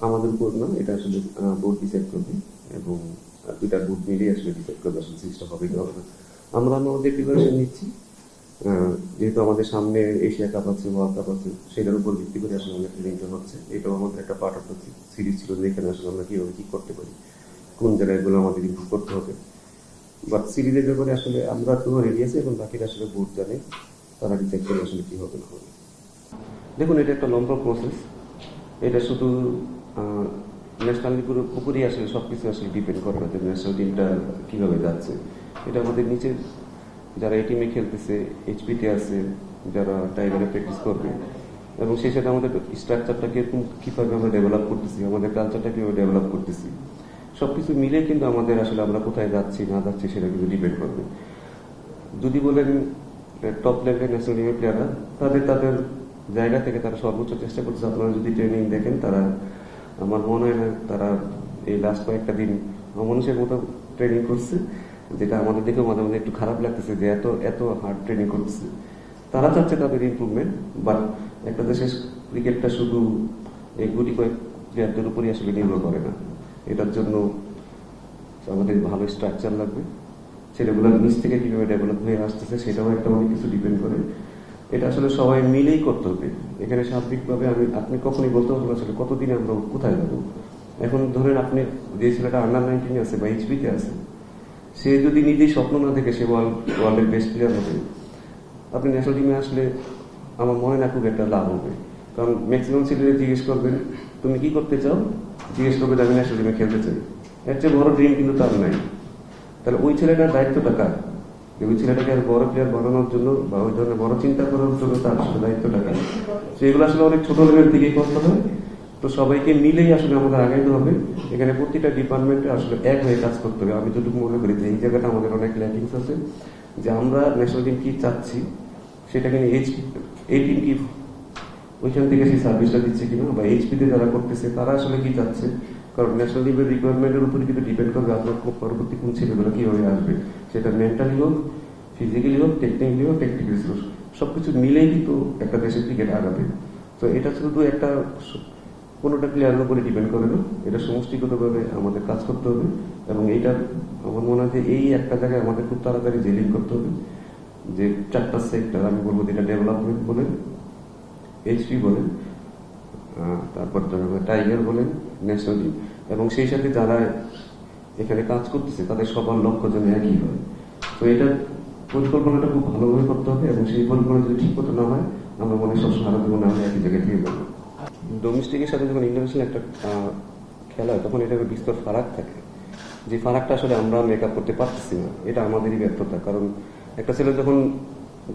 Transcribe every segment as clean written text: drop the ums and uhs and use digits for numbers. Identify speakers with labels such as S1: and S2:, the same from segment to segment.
S1: আমাদের বোর্ড না, এটা আসলে বোর্ড ডিসাইড করবে এবং দুইটা বোর্ড মিলিয়ে আসলে ডিসাইড করবে আসলে সিরিজটা হবে কি হবে না। আমরা আমাদের প্রিপারেশন নিচ্ছি। যেহেতু আমাদের সামনে এশিয়া কাপ আছে, ওয়ার্ল্ড কাপ আছে, সেটার উপর ভিত্তি করে আসলে আমাদের ট্রেনিংটা হচ্ছে। এটাও আমাদের একটা পার্ট অফ দ্য সিরিজ ছিল, যেখানে আসলে আমরা কীভাবে কী করতে পারি, কোন জায়গায়গুলো আমাদের ইমপ্রুভ করতে হবে। বাট সিরিজের ব্যাপারে আসলে আমরা তো রেডি আছি, এবং বাকিটা আসলে বোর্ড জানে, তারা ডিসাইড করে আসলে কী হবে না হবে। দেখুন, এটা একটা লম্বা প্রসেস। এটা শুধু ন্যাশনাল লিগের উপরেই আসলে সব কিছু আসলে ডিপেন্ড করে না যে ন্যাশনাল টিমটা কীভাবে যাচ্ছে। এটা আমাদের নিচের যারা এই টিমে খেলতেছে, এইচপিতে আছে, যারা টাইগারে প্র্যাকটিস করবে, এবং সেই সাথে আমাদের স্ট্রাকচারটা কীভাবে আমরা ডেভেলপ করতেছি, আমাদের কালচারটা কীভাবে ডেভেলপ করতেছি, সব কিছু মিলে কিন্তু আমাদের আসলে আমরা কোথায় যাচ্ছি না যাচ্ছি সেটা কিন্তু ডিপেন্ড করবে। যদি বলেন টপ লেভেলের ন্যাশনাল টিমের প্লেয়াররা তাদের জায়গা থেকে তারা সর্বোচ্চ চেষ্টা করছে। আপনারা যদি ট্রেনিং দেখেন, তারা আমার মনে হয় না তারা এই লাস্ট কয়েকটা দিন অমানুষের মতো ট্রেনিং করছে, যেটা আমাদের দেখে মাঝে মাঝে একটু খারাপ লাগতেছে যে এত এত হার্ড ট্রেনিং করছে। তারা চাচ্ছে তাদের ইমপ্রুভমেন্ট, বাট একটা দেশের ক্রিকেটটা শুধু এই গুটি কয়েক প্লেয়ারদের উপরই আসলে নির্ভর করে না। এটার জন্য আমাদের ভালো স্ট্রাকচার লাগবে, সেটাগুলো নিচ থেকে কীভাবে ডেভেলপ হয়ে আসতেছে সেটাও একটা অনেক কিছু ডিপেন্ড করে। এটা আসলে সবাই মিলেই করতে হবে। এখানে সার্বিকভাবে আপনি কখনই বলতে পারবেন আসলে কতদিনে আমরা কোথায় যাবো। এখন ধরেন আপনি যে ছেলেটা আন্ডার-19 আছে বা এইচপিতে আছে, সে যদি নিজেই স্বপ্ন না থেকে সে ওয়ার্ল্ডের বেস্ট প্লেয়ার হবে, আপনি ন্যাশনাল টিমে আসলে আমার মনে না খুব একটা লাভ হবে। কারণ ম্যাক্সিমাম ছেলেরা জিজ্ঞেস করবেন তুমি কি করতে চাও, জিজ্ঞেস করবে যে আমি ন্যাশনাল টিমে খেলতে চাই। এর চেয়ে বড় ড্রিম কিন্তু তার নাই। তাহলে ওই ছেলেটার দায়িত্বটা কার? ওই ছেলেটাকে আর বড় প্লেয়ার বানানোর জন্য বা ওই ধরনের বড় চিন্তা করার জন্য তার আসলে দায়িত্বটা কার? সেগুলো আসলে অনেক ছোট লেভেল থেকেই করতে হয়। তো সবাইকে মিলেই আসলে আমাদের আগাইতে হবে। এখানে প্রতিটা ডিপার্টমেন্টে আসলে এক হয়ে কাজ করতে হবে। আমি যতটুকু মনে করি যে এই জায়গাটা আমাদের অনেক ল্যাকিংস আছে, যে আমরা ন্যাশনাল টিম কি চাচ্ছি সেটাকে এই টিম কি ওইখান থেকে সেই সার্ভিসটা দিচ্ছে কিনা, বা এইচপিতে যারা করতেছে তারা আসলে কি চাচ্ছে। কারণ ন্যাশনাল টিমের রিকোয়ারমেন্টের উপরে কিন্তু ডিপেন্ড করবে আপনার পরবর্তী কোন ছেলেগুলো কীভাবে আসবে। সেটা মেন্টালি হোক, ফিজিক্যালি হোক, টেকনিক্যালি হোক, টেকনিক্যালি হোক, সবকিছু মিলেই কিন্তু একটা দেশের ক্রিকেট আগাবে। তো এটা শুধু একটা কোনোটা প্লেয়ারের উপরে ডিপেন্ড করে না, এটা সমষ্টিগতভাবে আমাদের কাজ করতে হবে। এবং এইটার আমার মনে হয় যে এই একটা জায়গায় আমাদের খুব তাড়াতাড়ি জেলিং করতে হবে, যে চারটা সেক্টর আমি বলবো, যেটা ডেভেলপমেন্ট বলেন, এইচপি বলেন, তারপর টাইগার বলেন, ন্যাশনাল টিম, এবং সেই সাথে যারা এখানে কাজ করতেছে তাদের সবার লক্ষ্য যেন একই হয়। তো এটার পরিকল্পনাটা খুব ভালোভাবে করতে হবে, এবং সেই পরিকল্পনা যদি ঠিক মতো না হয় আমরা মনে সব সারা জীবনে আমরা একই জায়গায় ফিরে যাবো। ডোমেস্টিকের সাথে যখন ইন্টারন্যাশনাল একটা খেলা হয় তখন এটা বিস্তর ফারাক থাকে, যে ফারাকটা আসলে আমরা মেকআপ করতে পারতেছি না। এটা আমাদেরই ব্যর্থতা। কারণ একটা ছেলে যখন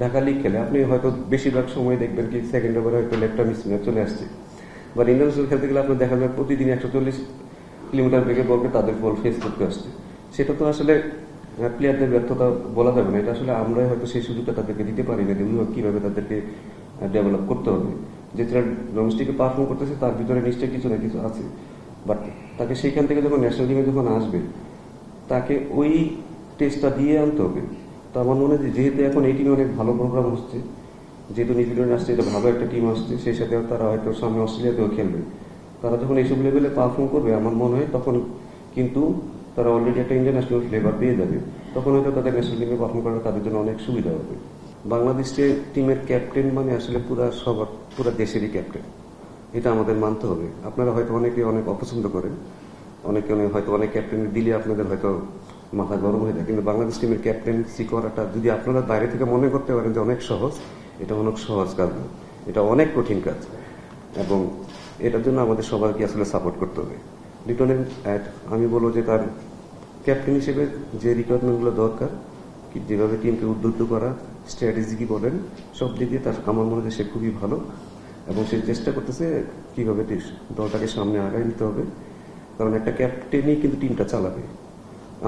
S1: ঢাকা লিগ খেলে, আপনি হয়তো বেশিরভাগ সময় দেখবেন কি সেকেন্ড ওভারে হয়তো লেফট আর্ম স্পিনার চলে আসছে, বা ইন্টারন্যাশনাল খেলতে গেলে আপনার দেখা যায় প্রতিদিন 140 কিলোমিটার বেগে বলকে তাদের বল ফেস করতে আসছে। সেটা তো আসলে প্লেয়ারদের ব্যর্থতা বলা যাবে না, এটা আসলে আমরাই হয়তো সেই সুযোগটা তাদেরকে দিতে পারি না, কিভাবে তাদেরকে ডেভেলপ করতে হবে। যে ছেলে ডোমেস্টিকে পারফর্ম করতেছে তার ভিতরে নিশ্চয়ই কিছু না কিছু আছে, বাট তাকে সেইখান থেকে যখন ন্যাশনাল টিমে যখন আসবে তাকে ওই টেস্টটা দিয়ে আনতে হবে। তো আমার মনে হয় যেহেতু এখন এই টিমে অনেক ভালো প্রোগ্রাম হচ্ছে, যেহেতু নিউজিল্যান্ড আসছে, এটা ভালো একটা টিম আসছে, সেই সাথে তারা হয়তো সামনে অস্ট্রেলিয়াতেও খেলবে। তারা যখন এইসব লেভেলে পারফর্ম করবে আমার মনে হয় তখন কিন্তু তারা অলরেডি একটা ইন্টারন্যাশনাল ফ্লেভার পেয়ে যাবে। তখন হয়তো তাদের ন্যাশনাল টিমে পারফর্ম করা তাদের জন্য অনেক সুবিধা হবে। বাংলাদেশ টিমের ক্যাপ্টেন মানে আসলে পুরা দেশেরই ক্যাপ্টেন, এটা আমাদের মানতে হবে। আপনারা হয়তো অনেকে অনেক অপছন্দ করেন, অনেকে হয়তো অনেক ক্যাপ্টেন দিলে আপনাদের হয়তো মাথা গরম হয়ে যায়, কিন্তু বাংলাদেশ টিমের ক্যাপ্টেন্সি করাটা যদি আপনারা বাইরে থেকে মনে করতে পারেন যে অনেক সহজ, এটা অনেক সহজ কাজ না, এটা অনেক কঠিন কাজ। এবং এটার জন্য আমাদের সবাইকে আসলে সাপোর্ট করতে হবে। লিটনের আমি বলবো যে তার ক্যাপ্টেন হিসেবে যে রিকোয়ারমেন্টগুলো দরকার, যেভাবে টিমকে উদ্বুদ্ধ করা, স্ট্র্যাটেজি কি বলেন, সব দিক দিয়ে তার আমার মনে হয় সে খুবই ভালো, এবং সে চেষ্টা করতেছে কিভাবে দলটাকে সামনে আগায় নিতে হবে। কারণ একটা ক্যাপ্টেনই কিন্তু টিমটা চালাবে।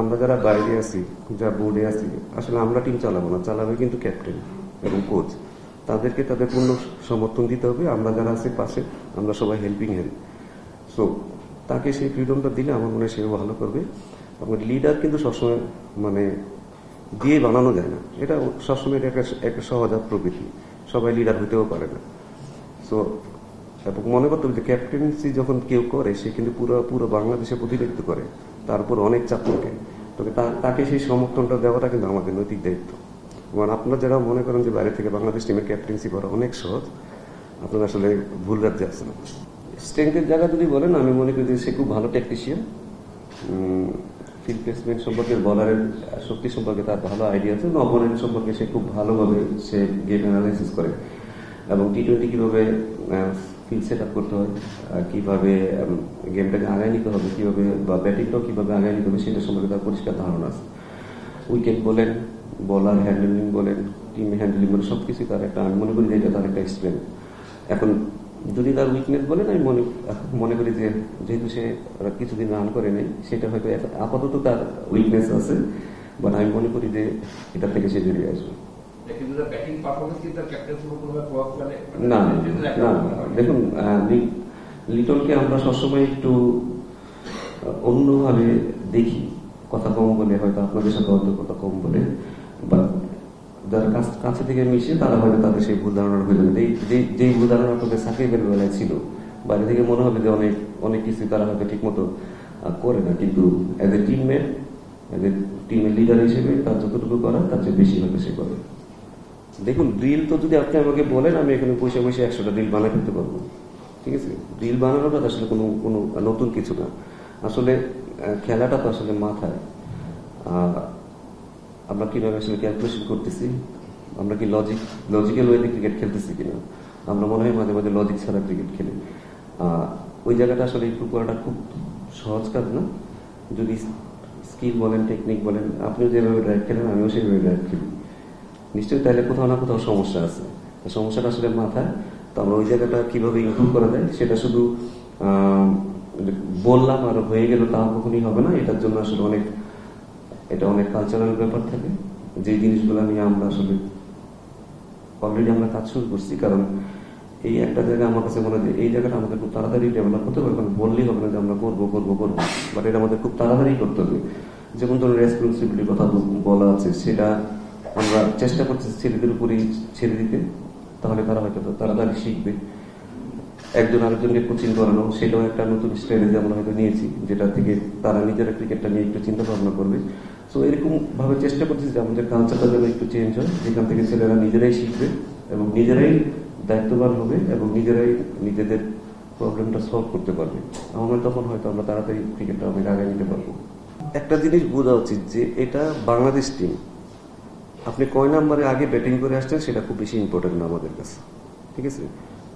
S1: আমরা যারা বাইরে আছি, যারা বোর্ডে আছি, আসলে আমরা টিম চালাবো না, চালাবে কিন্তু ক্যাপ্টেন এবং কোচ। তাদেরকে তাদের পূর্ণ সমর্থন দিতে হবে। আমরা যারা আছি পাশে, আমরা সবাই হেল্পিং হ্যান্ড। সো তাকে সেই ফ্রিডমটা দিলে আমার মনে হয় সেও ভালো করবে। এবং লিডার কিন্তু সবসময় মানে দিয়ে বানানো যায় না, এটা সবসময় একটা সহজাত প্রকৃতি, সবাই লিডার হইতেও পারে না। সো এবং মনে করতে হবে যে ক্যাপ্টেন্সি যখন কেউ করে সে কিন্তু পুরো পুরো বাংলাদেশে প্রতিনিধিত্ব করে, তার উপর অনেক চাপ থাকে। তবে তাকে সেই সমর্থনটা দেওয়াটা কিন্তু আমাদের নৈতিক দায়িত্ব। এবং আপনারা যারা মনে করেন যে বাইরে থেকে বাংলাদেশ টিমের ক্যাপ্টেন্সি করা অনেক সহজ, আপনারা আসলে ভুল রাজ্যে আছেন। স্ট্রেংথের জায়গা যদি বলেন, আমি মনে করি যে সে খুব ভালো টেকনিশিয়ান, ফিল্ড প্লেসমেন্ট সম্পর্কে, বলারের শক্তি সম্পর্কে তার ভালো আইডিয়া আছে, অপোনেন্ট সম্পর্কে সে খুব ভালোভাবে সে গেম অ্যানালাইসিস করে, এবং টি-20 কীভাবে ফিল্ড সেট আপ করতে হয়, কীভাবে গেমটাকে আগায় নিতে হবে, কীভাবে বা ব্যাটিংটাও কীভাবে আগায় নিতে হবে সেটা সম্পর্কে তার পরিষ্কার ধারণা আছে। উইকেট বলেন, বলার হ্যান্ডলিং বলেন, টিম হ্যান্ডলিং বলেন, সব কিছুই তার একটা, আমি মনে করি যে এটা তার একটা স্ট্রেংথ। এখন যদি তার উইকনেস বলেন, আমি মনে করি যে যেহেতু সে কিছুদিন রান করে নেই, সেটা হয়তো আপাতত তার উইকনেস আছে, বাট আমি মনে করি যে এটা থেকে সে বেরিয়ে আসবে। না না, দেখুন, লিটনকে আমরা সবসময় একটু অন্যভাবে দেখি, কথা কম বলে, হয়তো আপনাদের সাথে হয়তো কথা কম বলে, বা যারা কাছে থেকে মিশে তারা হয়তো তাদের সেই ভুল ধারণা হয়ে যাবে। যেই ভুল ধারণা তাদের সাকিবের বেলায় ছিল, বাইরে থেকে মনে হবে যে অনেক অনেক কিছু তারা হয়তো ঠিক মতো করে না, কিন্তু as a teammate, as a টিমের লিডার হিসেবে তার যতটুকু করা তার চেয়ে বেশি হয়তো সে করে। দেখুন, ড্রিল তো যদি আপনি আমাকে বলেন, আমি এখানে বসে বসে 100টা ড্রিল বানাই ফেলতে পারবো, ঠিক আছে। ড্রিল বানানোটা আসলে কোনো নতুন কিছু না। আসলে খেলাটা তো আসলে মাথায়, আমরা কিভাবে আসলে ক্যালকুলেশন করতেছি, আমরা কি লজিক্যাল ওয়েতে ক্রিকেট খেলতেছি কিনা, আমরা মনে হয় মাঝে মাঝে লজিক ছাড়া ক্রিকেট খেলি। ওই জায়গাটা আসলে ইমপ্রুভ করাটা খুব সহজ কাজ না। যদি স্কিল বলেন, টেকনিক বলেন, আপনিও যেভাবে ড্রাইভ খেলেন আমিও সেভাবে ড্রাইভ খেলি, নিশ্চয়ই তাহলে কোথাও না কোথাও সমস্যা আছে। সমস্যাটা আসলে মাথায়। তো আমরা ওই জায়গাটা কিভাবে ইমপ্রুভ করা যায় সেটা শুধু বললাম আর হয়ে গেল তা কখনই হবে না। এটার জন্য আসলে এটা অনেক কালচারাল ব্যাপার থাকে, যে জিনিসগুলো নিয়ে আমরা আসলে অলরেডি আমরা কাজ শুরু করছি। কারণ এই একটা জায়গা আমার কাছে মনে হয় এই জায়গাটা আমাদের খুব তাড়াতাড়ি ডেভেলপ করতে হবে। কারণ বললেই হবে না যে আমরা করবো, বাট এটা আমাদের খুব তাড়াতাড়ি করতে হবে। যেমন ধরুন রেসপন্সিবিলিটির কথা বলা আছে, সেটা আমরা চেষ্টা করছি ছেলেদের উপরেই ছেড়ে দিতে, তাহলে তারা হয়তো তাড়াতাড়ি শিখবে। একজন আরেকজনকে কোচিং করানো, সেটাও একটা নতুন স্ট্র্যাটেজি আমরা হয়তো নিয়েছি, যেটা থেকে তারা নিজেরা ক্রিকেটটা নিয়ে একটু চিন্তা ভাবনা করবে। সো এরকম ভাবে চেষ্টা করছি যে আমাদের কালচারটা যেন একটু চেঞ্জ হয়, যেখান থেকে ছেলেরা নিজেরাই শিখবে এবং নিজেরাই দায়িত্ববান হবে এবং নিজেরাই নিজেদের প্রবলেমটা সলভ করতে পারবে। আমরা তখন হয়তো আমরা তাড়াতাড়ি ক্রিকেটটা অনেক আগে নিতে পারবো। একটা জিনিস বোঝা উচিত যে এটা বাংলাদেশ টিম, আপনি কয় নাম্বারে আগে ব্যাটিং করে আসছেন সেটা খুব বেশি ইম্পর্টেন্ট না আমাদের কাছে, ঠিক আছে।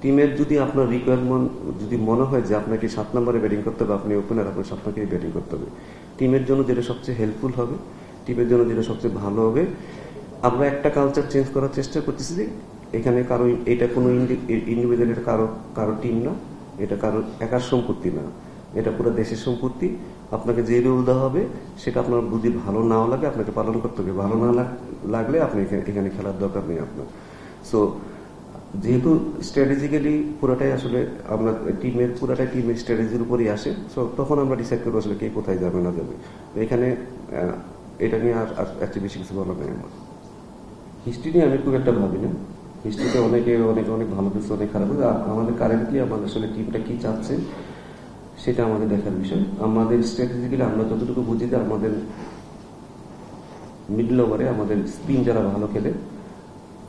S1: টিমের যদি আপনার রিকোয়ারমেন্ট যদি মনে হয় যে আপনাকে 7 নম্বরে ব্যাটিং করতে হবে, আপনি ওপেনার, আপনার 7 নম্বরেই ব্যাটিং করতে হবে। টিমের জন্য যেটা সবচেয়ে হেল্পফুল হবে, টিমের জন্য যেটা সবচেয়ে ভালো হবে, আমরা একটা কালচার চেঞ্জ করার চেষ্টা করতেছি যে এখানে কারো, এটা কোনো ইন্ডিভিজুয়াল, এটা কারো টিম না, এটা কারো একার সম্পত্তি না, এটা পুরো দেশের সম্পত্তি। আপনাকে যে রুল দেওয়া হবে সেটা আপনার যদি ভালো নাও লাগে আপনাকে পালন করতে হবে, ভালো না লাগলে আপনি এখানে খেলার দরকার নেই আপনার। সো যেহেতু স্ট্র্যাটেজিক্যালি পুরোটাই আসলে আমরা টিমের স্ট্র্যাটেজির উপরই আসে, সো তখন আমরা ডিসাইড করবো আসলে কে কোথায় যাবে না যাবে। এখানে এটা নিয়ে আর একচেয়ে বেশি কিছু বলা নেই আমার। হিস্ট্রি নিয়ে আমি খুব একটা ভাবি না। হিস্ট্রিতে অনেকে অনেক ভালো কিছু, অনেক খারাপ কিছু। আমাদের কারেন্টলি আমাদের আসলে টিমটা কি চাচ্ছে সেটা আমাদের দেখার বিষয়। আমাদের স্ট্র্যাটেজিক্যালি আমরা যতটুকু বুঝি যে আমাদের মিডল ওভারে আমাদের স্পিন যারা ভালো খেলে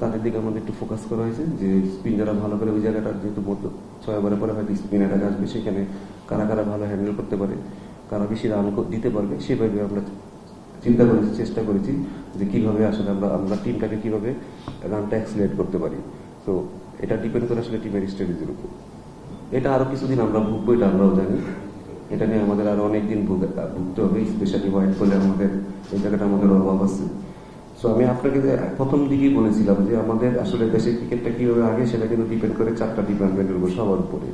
S1: তাদের দিকে আমাদের একটু ফোকাস করা হয়েছে, যে স্পিন যারা ভালো করে ওই জায়গাটা যেহেতু 6 ওভারের পরে হয়তো স্পিন অ্যাটাক আসবে, সেখানে কারা কারা ভালো হ্যান্ডেল করতে পারে, কারা বেশি রান দিতে পারবে, সেভাবে আমরা চিন্তা করেছি, চেষ্টা করেছি যে কিভাবে আসলে আমরা টিমটাকে কিভাবে রানটা অ্যাক্সিলারেট করতে পারি। তো এটা ডিপেন্ড করে আসলে টিমের স্ট্র্যাটেজির উপর। এটা আরো কিছুদিন আমরা ভুগবো, এটা আমরাও জানি। এটা নিয়ে আমাদের আরো অনেকদিন ভুগতে হবে, স্পেশালি হোয়াইট বলে আমাদের এই জায়গাটা আমাদের অভাব আছে। সো আমি আপনাকে প্রথম দিকেই বলেছিলাম যে আমাদের আসলে দেশের ক্রিকেটটা কিভাবে আগে সেটা কিন্তু ডিপেন্ড করে 4টা ডিপার্টমেন্টের উপর, সবার উপরে।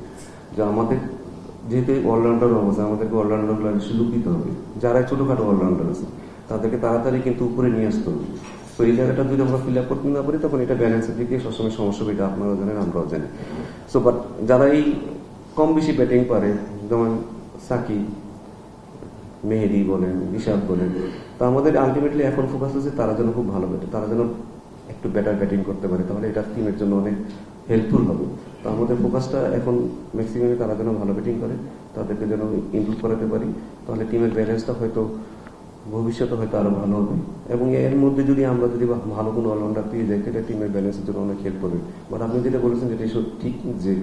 S1: যে আমাদের যেহেতু অলরাউন্ডার অবস্থা, আমাদেরকে অলরাউন্ডার সুযোগ দিতে হবে। যারা ছোটখাটো অলরাউন্ডার আছে তাদেরকে তাড়াতাড়ি কিন্তু উপরে নিয়ে আসতে হবে। তো এই জায়গাটা যদি আমরা ফিল আপ করতে না পারি তখন এটা ব্যালেন্সের দিকে সবসময় সমস্যা হবে, এটা আপনারাও জানেন, আমরাও জানি। সো বাট যারা এই কম বেশি ব্যাটিং পারে, যেমন সাকিব, মেহেদি বলেন, ঋষাদ বলেন, তো আমাদের আলটিমেটলি এখন ফোকাস হচ্ছে তারা যেন খুব ভালো ব্যাটে, তারা যেন একটু বেটার ব্যাটিং করতে পারে, তাহলে এটা টিমের জন্য অনেক হেল্পফুল হবে। তো আমাদের ফোকাসটা এখন ম্যাক্সিমামে তারা যেন ভালো ব্যাটিং করে, তাদেরকে যেন ইমপ্রুভ করাতে পারি, তাহলে টিমের ব্যালেন্সটা হয়তো ভবিষ্যতে হয়তো আরো ভালো হবে। এবং এর মধ্যে যদি আমরা যদি ভালো কোনো অলরাউন্ডার পেয়ে যাই, সেটা টিমের ব্যালেন্সের জন্য অনেক হেল্প করবে। বাট আপনি যেটা বলেছেন যেটা ঠিক, যে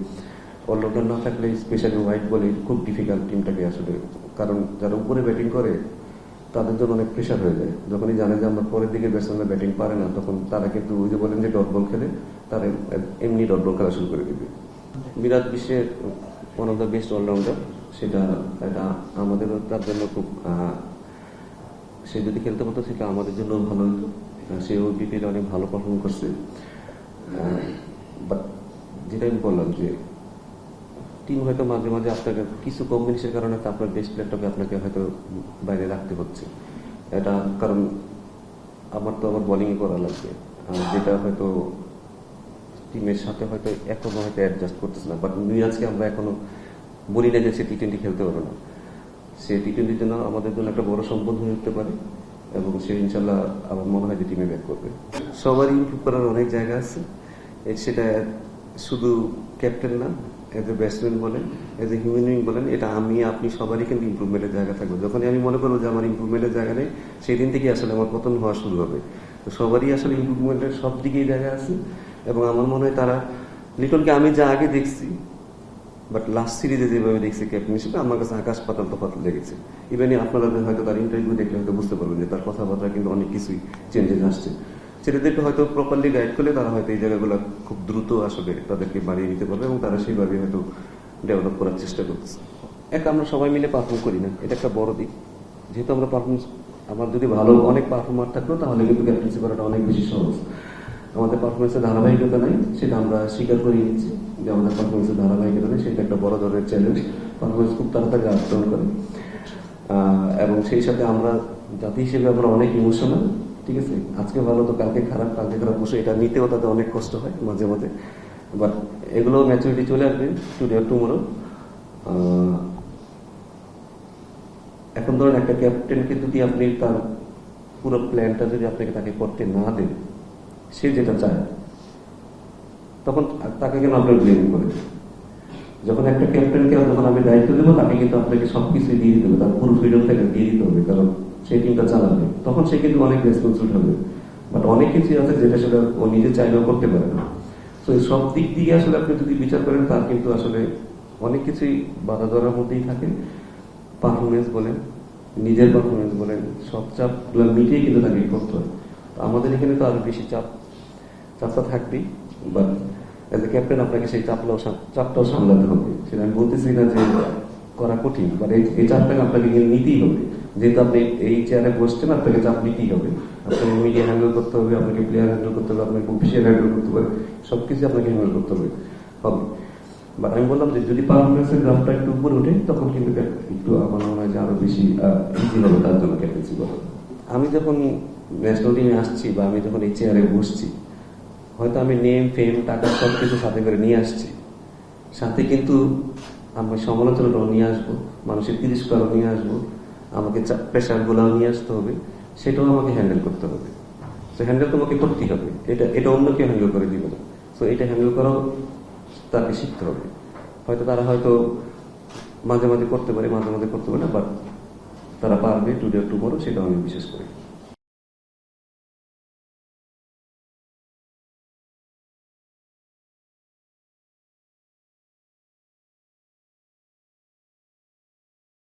S1: অলরাউন্ডার না থাকলে স্পেশালি হোয়াইট বলে খুব ডিফিকাল্ট টিমটাকে আসলে, কারণ যারা উপরে ব্যাটিং করে তাদের জন্য অনেক প্রেশার হয়ে যায়। যখনই জানে যে আমরা পরের দিকে ব্যাটসম্যানরা ব্যাটিং পারে না, তখন তারা কিন্তু ওই যে বলেন যে ডট বল খেলে, তারা এমনি ডট বল খেলা শুরু করে দেবে। বিরাট বিশ্বের one of the best allrounder, সেটা আমাদের তার জন্য খুব সে যদি খেলতে পারতো সেটা আমাদের জন্য ভালো হতো। সে ওবিপির অনেক ভালো পারফর্ম করছে। বাট যেটা আমি বললাম যে টিম হয়তো মাঝে মাঝে আপনাকে কিছু কম্বিনেশনের কারণে আপনার বেস্ট প্লেয়ারটাকে আপনাকে হয়তো বাইরে রাখতে হচ্ছে। এটা কারণ আমার তো আবার বোলিংয়ে করা লাগবে, যেটা হয়তো টিমের সাথে হয়তো এখনো হয়তো অ্যাডজাস্ট করতেছে না। বাট মিরাজকে আমরা এখনো বলি না যে সে টি-20 খেলতে পারে না। সে টি-20-র জন্য আমাদের জন্য একটা বড় সম্পদ হয়ে উঠতে পারে, এবং সে ইনশাল্লাহ আমার মনে হয় যে টিমে ব্যাক করবে। সবারই ইমপ্রুভ করার অনেক জায়গা আছে, সেটা শুধু ক্যাপ্টেন না, এজ এ ব্যাটসম্যান বলেন, এজ এ হিউম্যান বিং বলেন, এটা আমি আপনি সবারই কিন্তু ইমপ্রুভমেন্টের জায়গা থাকবে। যখনই আমি মনে করবো যে আমার ইমপ্রুভমেন্টের জায়গা নেই, সেই দিন থেকে আসলে আমার পতন হওয়া শুরু হবে। তো সবারই আসলে ইমপ্রুভমেন্টের সব দিকেই জায়গা আছে, এবং আমার মনে হয় তারা লিটনকে আমি যা আগে দেখছি, বাট লাস্ট সিরিজে যেভাবে দেখছি ক্যাপ্টেনশিপে, আমার কাছে আকাশ পাতাল তফাৎ লেগেছে। ইভেন আপনারা হয়তো তার ইন্টারভিউ দেখলে হয়তো বুঝতে পারবেন যে তার কথাবার্তা কিন্তু অনেক কিছুই চেঞ্জেস আসছে। ছেলেদেরকে হয়তো প্রপারলি গাইড করলে তারা হয়তো এই জায়গাগুলো খুব দ্রুত আসলে তাদেরকে বাড়িয়ে নিতে পারবে, এবং তারা সেইভাবে হয়তো ডেভেলপ করার চেষ্টা করতেছে। আমরা সবাই মিলে পারফর্ম করি না, এটা একটা বড় দিক। যেহেতু আমরা পারফরমেন্স, আমার যদি ভালো অনেক পারফর্মার থাকতো তাহলে কিন্তু ক্যাপ্টেন্সি করাটা অনেক বেশি সহজ। আমাদের পারফরমেন্সের ধারাবাহিকতা নেই, সেটা আমরা স্বীকার করে নিচ্ছি যে আমাদের পারফরমেন্সের ধারাবাহিকতা নেই, সেটা একটা বড় ধরনের চ্যালেঞ্জ। পারফরমেন্স খুব তাড়াতাড়ি আপ ডাউন করে, এবং সেই সাথে আমরা জাতি হিসেবে আমরা অনেক ইমোশনাল। ঠিক আছে, আজকে ভালো তো কালকে খারাপ, কালকে খারাপ বসে এটা নিতেও তাদের অনেক কষ্ট হয় মাঝে মাঝে। বাট এগুলো ম্যাচুরিটি চলে আসবে টুডে অর টুমরো। এখন ধরেন একটা ক্যাপ্টেনকে যদি আপনি তার পুরো প্ল্যানটা যদি আপনাকে তাকে করতে না দেন, সে যেটা চায়, তখন তাকে কেন আপনার ব্লেম করে? যখন একটা ক্যাপ্টেনকে যখন আমি দায়িত্ব দেবো, তাকে কিন্তু আপনাকে সবকিছু দিয়ে দিতে হবে, তার পুরো ফ্রিডম থেকে দিয়ে দিতে হবে, কারণ সে টিমটা চালাবে। তখন সে কিন্তু অনেক রেসপন্সিবল হবে। বাট অনেক কিছু আছে যেটা সেটা ও নিজে চাইলেও করতে পারে না। তো এই সব দিক দিয়ে আসলে আপনি যদি বিচার করেন, তার কিন্তু আসলে অনেক কিছুই বাধা ধরার মধ্যেই থাকে। পারফরমেন্স বলেন, নিজের পারফরমেন্স বলেন, সব চাপগুলো মিটিয়ে কিন্তু তাকে করতে হয়। তো আমাদের এখানে তো আরো বেশি চাপটা থাকবেই। বাট এজ এ ক্যাপ্টেন আপনাকে সেই চাপটাও সামলাতে হবে। সেটা আমি বলতেছি না যে করা কঠিন, বাট এই চাপটাকে আপনাকে নিতেই হবে। যেহেতু আপনি এই চেয়ারে বসছেন, আপনাকে চাপ নিতেই হবে। আপনাকে মিডিয়া হ্যান্ডেল করতে হবে, আপনাকে প্লেয়ার হ্যান্ডেল করতে হবে, আপনাকে অফিসিয়াল হ্যান্ডেল করতে হবে, সবকিছু আপনাকে হ্যান্ডেল করতে হবে। বাট আমি বললাম যে যদি পারফরমেন্সের গ্রাফটা একটু উপরে ওঠে, তখন কিন্তু একটু আমার মনে হয় যে আরো বেশি ইজি হবে তার জন্য ক্যাপ্টেন্সি করা। আমি যখন ন্যাশনাল টিমে আসছি, বা আমি যখন এই চেয়ারে বসছি, হয়তো আমি নেম, ফেম, টাকা সব কিছু সাথে করে নিয়ে আসছি, সাথে কিন্তু আমি সমালোচনাটাও নিয়ে আসবো, মানুষের তিরস্কারও নিয়ে আসবো, আমাকে প্রেশারগুলোও নিয়ে আসতে হবে, সেটাও আমাকে হ্যান্ডেল করতে হবে। তো হ্যান্ডেল তোমাকে করতেই হবে, এটা অন্য কেউ হ্যান্ডেল করে দিবে না। তো এটা হ্যান্ডেল করাও তাকে শিখতে হবে। হয়তো তারা হয়তো মাঝে মাঝে করতে পারে, মাঝে মাঝে করতে পারে না, বাট তারা পারবে টুডে টুমরো, সেটাও আমি বিশ্বাস করি।